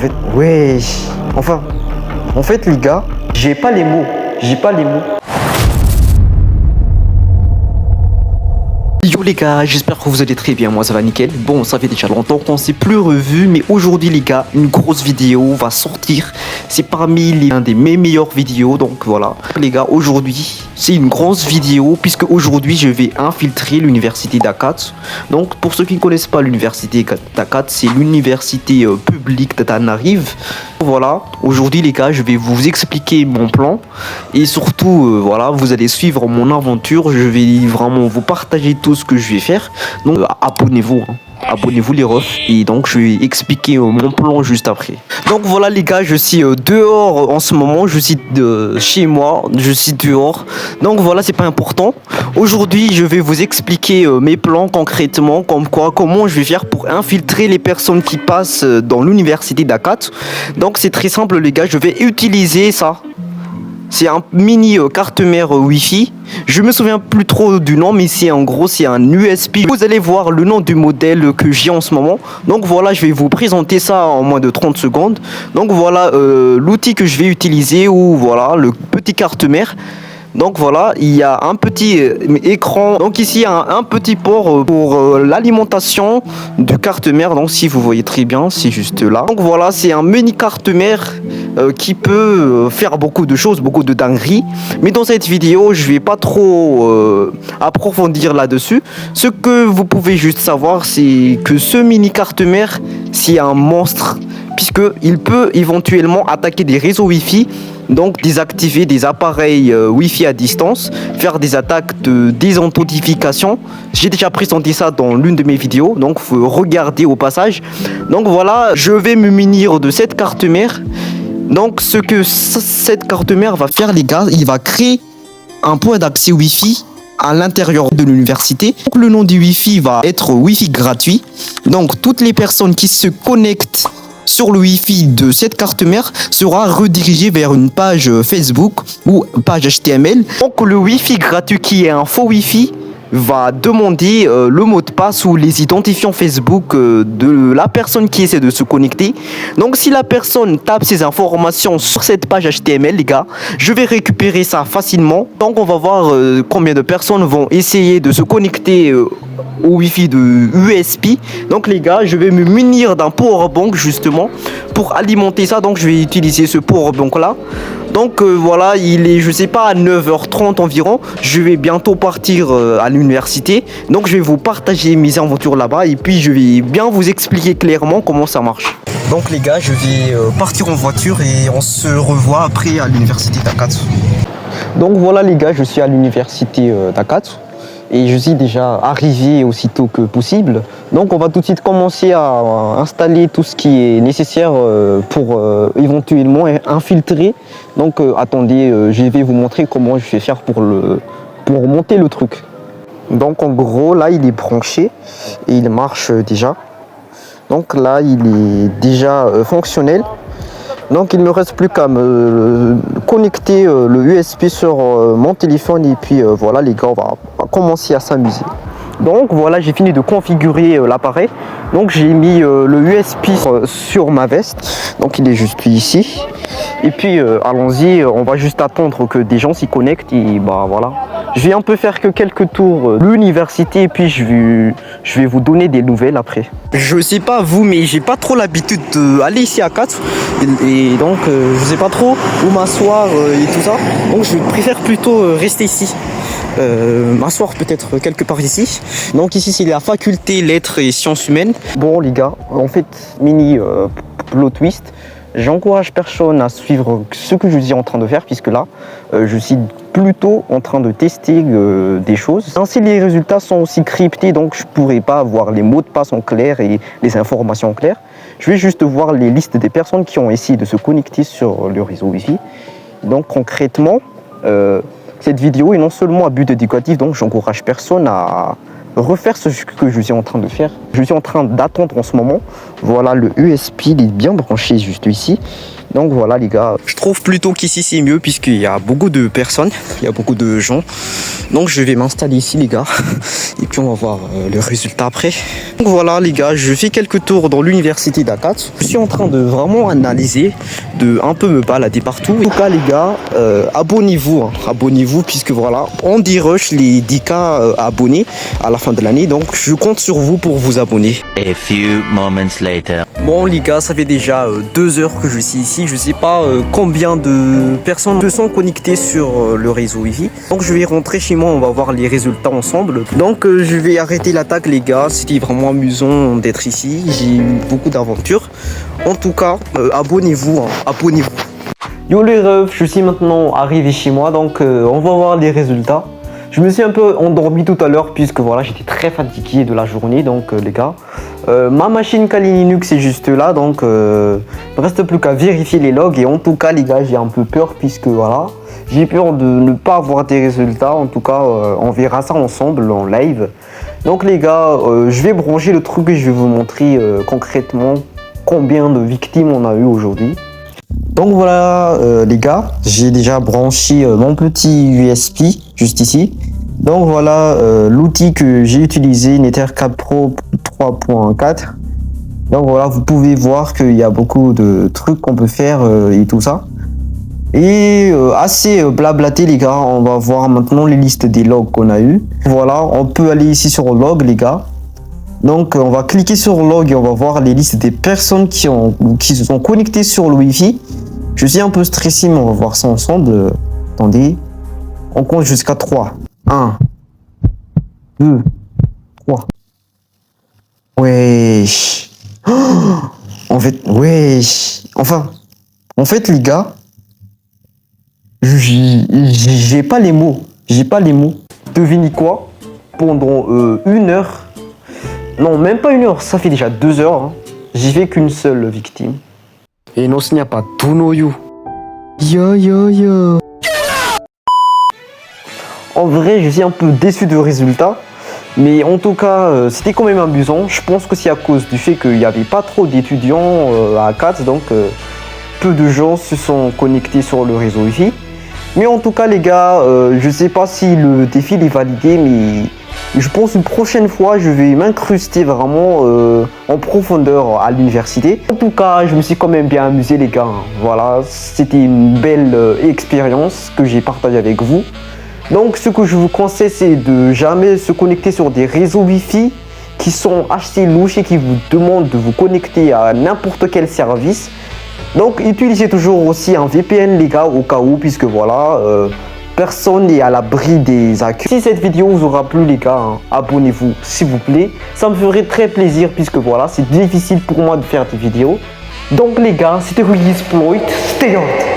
fait, ouais. En fait, les gars, j'ai pas les mots. Yo les gars, j'espère que vous allez très bien, moi ça va nickel. Bon, ça fait déjà longtemps qu'on s'est plus revu, mais aujourd'hui les gars, une grosse vidéo va sortir. C'est parmi l'un des mes meilleures vidéos, donc voilà. Les gars, aujourd'hui, c'est une grosse vidéo, puisque aujourd'hui je vais infiltrer l'université d'Akat. Donc pour ceux qui ne connaissent pas l'université d'Akat, c'est l'université publique d'Anarive. Voilà, aujourd'hui les gars, je vais vous expliquer mon plan et surtout, voilà, vous allez suivre mon aventure. Je vais vraiment vous partager tout ce que je vais faire. Donc abonnez-vous, hein. Abonnez-vous les refs et donc je vais expliquer mon plan juste après. Donc voilà les gars, je suis dehors en ce moment, je suis chez moi, je suis dehors. Donc voilà, c'est pas important. Aujourd'hui, je vais vous expliquer mes plans concrètement, comme quoi, comment je vais faire pour infiltrer les personnes qui passent dans l'université d'Akat. Donc c'est très simple les gars, je vais utiliser ça. C'est un mini carte mère Wi-Fi. Je me souviens plus trop du nom, mais c'est en gros c'est un USB. Vous allez voir le nom du modèle que j'ai en ce moment. Donc voilà, je vais vous présenter ça en moins de 30 secondes. Donc voilà l'outil que je vais utiliser, ou voilà le petit carte mère. Donc voilà, il y a un petit écran. Donc ici, il y a un petit port pour l'alimentation du carte mère. Donc si vous voyez très bien, c'est juste là. Donc voilà, c'est un mini carte mère qui peut faire beaucoup de choses, beaucoup de dingueries. Mais dans cette vidéo, je vais pas trop approfondir là-dessus. Ce que vous pouvez juste savoir, c'est que ce mini carte mère, c'est un monstre, puisqu'il peut éventuellement attaquer des réseaux Wi-Fi. Donc désactiver des appareils Wi-Fi à distance, faire des attaques de désauthentification. J'ai déjà présenté ça dans l'une de mes vidéos, donc faut regarder au passage. Donc voilà, je vais me munir de cette carte mère. Donc ce que cette carte mère va faire les gars, il va créer un point d'accès Wi-Fi à l'intérieur de l'université. Donc le nom du Wi-Fi va être Wi-Fi gratuit. Donc toutes les personnes qui se connectent sur le Wi-Fi de cette carte mère sera redirigé vers une page Facebook ou page HTML. Donc le Wi-Fi gratuit qui est un faux Wi-Fi va demander le mot de passe ou les identifiants Facebook de la personne qui essaie de se connecter. Donc si la personne tape ces informations sur cette page HTML les gars, je vais récupérer ça facilement. Donc on va voir combien de personnes vont essayer de se connecter au Wi-Fi de USB. Donc les gars, je vais me munir d'un powerbank justement pour alimenter ça. Donc je vais utiliser ce powerbank là. Donc voilà, il est je sais pas à 9h30 environ. Je vais bientôt partir à l'université. Donc je vais vous partager mes aventures là-bas et puis je vais bien vous expliquer clairement comment ça marche. Donc les gars, je vais partir en voiture et on se revoit après à l'université d'Akat. Donc voilà les gars, je suis à l'université d'Akat. Et je suis déjà arrivé aussitôt que possible. Donc on va tout de suite commencer à installer tout ce qui est nécessaire pour éventuellement infiltrer. Donc attendez, je vais vous montrer comment je vais faire pour monter le truc. Donc en gros là il est branché et il marche déjà. Donc là il est déjà fonctionnel. Donc il ne me reste plus qu'à me connecter le USB sur mon téléphone et puis voilà les gars, on va commencer à s'amuser. Donc voilà, j'ai fini de configurer l'appareil. Donc j'ai mis le USB sur ma veste. Donc il est juste ici. Et puis allons-y, on va juste attendre que des gens s'y connectent et bah voilà. Je vais un peu faire que quelques tours de l'université et puis je vais vous donner des nouvelles après. Je sais pas vous, mais j'ai pas trop l'habitude d'aller ici à 4 et donc je sais pas trop où m'asseoir et tout ça. Donc je préfère plutôt rester ici. M'asseoir peut-être quelque part ici. Donc ici c'est la faculté lettres et sciences humaines. Bon les gars, en fait mini plot twist. J'encourage personne à suivre ce que je suis en train de faire puisque là je suis plutôt en train de tester des choses. Ainsi les résultats sont aussi cryptés, donc je ne pourrai pas avoir les mots de passe en clair et les informations en clair. Je vais juste voir les listes des personnes qui ont essayé de se connecter sur le réseau Wi-Fi. Donc concrètement, cette vidéo est non seulement à but éducatif, donc j'encourage personne à refaire ce que je suis en train de faire. Je suis en train d'attendre en ce moment. Voilà, le USB il est bien branché juste ici. Donc voilà les gars, je trouve plutôt qu'ici c'est mieux puisqu'il y a beaucoup de personnes, il y a beaucoup de gens. Donc je vais m'installer ici les gars et puis on va voir le résultat après. Donc voilà les gars, je fais quelques tours dans l'université d'Akat. Je suis en train de vraiment analyser, de un peu me balader partout. En tout cas les gars, abonnez-vous, hein, abonnez-vous puisque voilà, on dérush les 10K abonnés à la fin de l'année. Donc je compte sur vous pour vous abonner. A few moments later. Bon les gars, ça fait déjà 2 heures que je suis ici. Je sais pas combien de personnes se sont connectées sur le réseau Wi-Fi. Donc je vais rentrer chez moi, on va voir les résultats ensemble. Donc je vais arrêter l'attaque les gars. C'était vraiment amusant d'être ici. J'ai eu beaucoup d'aventures. En tout cas, abonnez-vous, hein, abonnez-vous. Yo les refs, je suis maintenant arrivé chez moi. Donc on va voir les résultats. Je me suis un peu endormi tout à l'heure puisque voilà, j'étais très fatigué de la journée. Donc les gars, ma machine Kali Linux est juste là. Donc il ne reste plus qu'à vérifier les logs. Et en tout cas les gars, j'ai un peu peur puisque voilà, j'ai peur de ne pas avoir des résultats. En tout cas, on verra ça ensemble en live. Donc les gars, je vais brancher le truc et je vais vous montrer concrètement combien de victimes on a eu aujourd'hui. Donc voilà les gars, j'ai déjà branché mon petit USB juste ici. Donc voilà l'outil que j'ai utilisé, NetherCap Pro 3.4. Donc voilà, vous pouvez voir qu'il y a beaucoup de trucs qu'on peut faire et tout ça. Et assez blablaté les gars, on va voir maintenant les listes des logs qu'on a eu. Voilà, on peut aller ici sur log les gars. Donc on va cliquer sur log et on va voir les listes des personnes qui se sont connectées sur le Wi-Fi. Je suis un peu stressé mais on va voir ça ensemble. Attendez, on compte jusqu'à 3. 1, 2, 3. Wesh. Oh, en fait, wesh. Enfin, en fait les gars, j'ai pas les mots. J'ai pas les mots. Devinez quoi? Pendant 1 heure. Non, même pas 1 heure, ça fait déjà 2 heures. Hein. J'ai fait qu'une seule victime. Et non, ce n'y a pas tout noyau. Yo yo yo. En vrai, je suis un peu déçu du résultat. Mais en tout cas, c'était quand même amusant. Je pense que c'est à cause du fait qu'il n'y avait pas trop d'étudiants à Katz. Donc, peu de gens se sont connectés sur le réseau Wi-Fi. Mais en tout cas, les gars, je sais pas si le défi est validé, mais je pense une prochaine fois, je vais m'incruster vraiment en profondeur à l'université. En tout cas, je me suis quand même bien amusé, les gars. Voilà, c'était une belle expérience que j'ai partagée avec vous. Donc, ce que je vous conseille, c'est de jamais se connecter sur des réseaux Wi-Fi qui sont assez louches et qui vous demandent de vous connecter à n'importe quel service. Donc, utilisez toujours aussi un VPN, les gars, au cas où, puisque voilà, personne n'est à l'abri des hackers. Si cette vidéo vous aura plu, les gars, hein, abonnez-vous, s'il vous plaît. Ça me ferait très plaisir, puisque voilà, c'est difficile pour moi de faire des vidéos. Donc, les gars, c'était Exploit. Stay on.